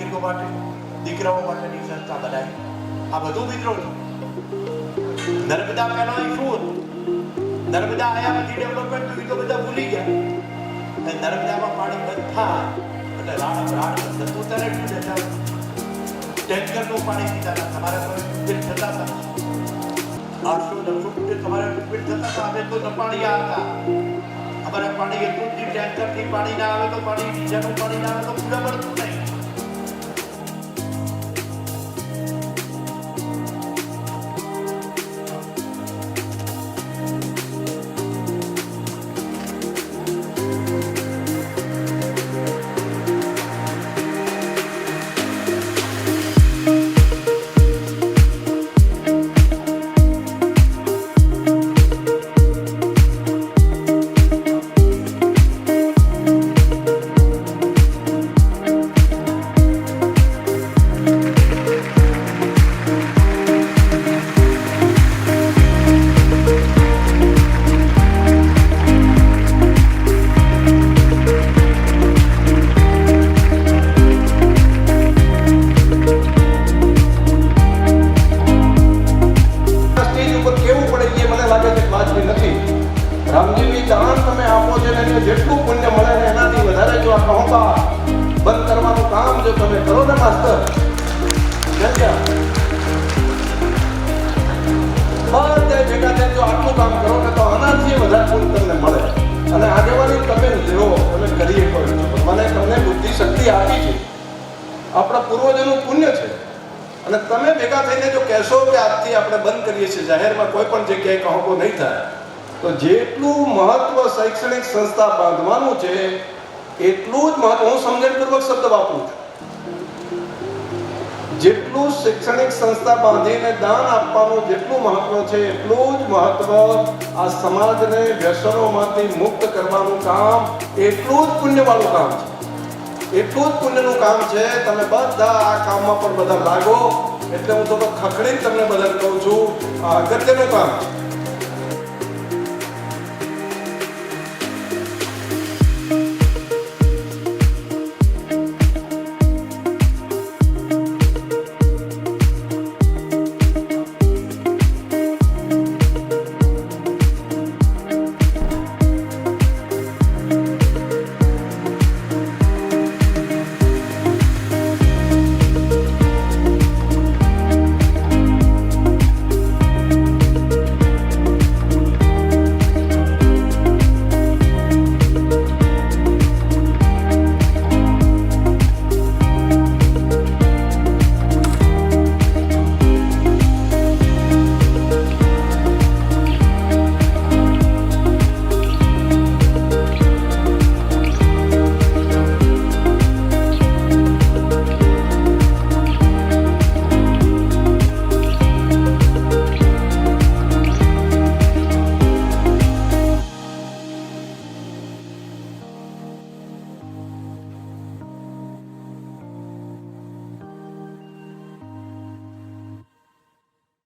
દીકરીઓ માટે, દીકરાઓ માટેની સંસ્થા બનાવી. આ બધું મિત્રો નર્મદા પહેલા શું હતું? નર્મદા આયા પછી ડેવલપમેન્ટ તો બધા ભૂલી ગયા. અને નર્મદામાં પાણી બંધ થાય એટલે રાડ થતું ત્યારે ટેન્કરનું પાણી પીતા હતા. તમારે કોઈ થતા હતા 800-900 ફૂટ તમારે ટ્રીટમેન્ટ થતા હતા. અમે તો નપાળિયા હતા. અમારે પાણી એટલું જ ટેન્કરથી પાણી ના આવે તો પાણી બીજાનું પાણી ના આવે તો પૂરા પડતું નહીં. રામજીની દાન તમે આપો છો ને જેટલું પુણ્ય મળે ને એનાથી વધારે જો આ અહંકાર બંધ કરવાનું કામ જો તમે કરો ને માસ્ટર, બધે ભેગા થઈને જો આટલું કામ કરો ને તો આનાથી વધારે પુણ્ય તમને મળે. અને આગેવાની તમે લો, તમે કરીએ કરો. મને તમને બુદ્ધિ શક્તિ આપી છે, આપણા પૂર્વજોનું પુણ્ય છે. અને તમે ભેગા થઈને જો કહેશો કે આજથી આપણે બંધ કરીએ છીએ, જાહેરમાં કોઈ પણ જગ્યાએ કહો નહીં થાય, તો જેટલું મહત્વ શૈક્ષણિક સંસ્થા બાંધવાનું છે એટલું જ મહત્વ, હું સમજણપૂર્વક શબ્દ વાપરું છું, જેટલું શૈક્ષણિક સંસ્થા બાંધીને દાન આપવાનું જેટલું મહત્વ છે એટલું જ મહત્વ આ સમાજને વ્યસનોમાંથી મુક્ત કરવાનું કામ એટલું જ પુણ્યવાળું કામ છે. એટલું જ પુણ્યનું કામ છે. તમે બધા આ કામમાં પણ બધા લાગો. એટલે હું થોડો ખખડીને તમને બધા કહું છું, આ અગત્યનું કામ છે.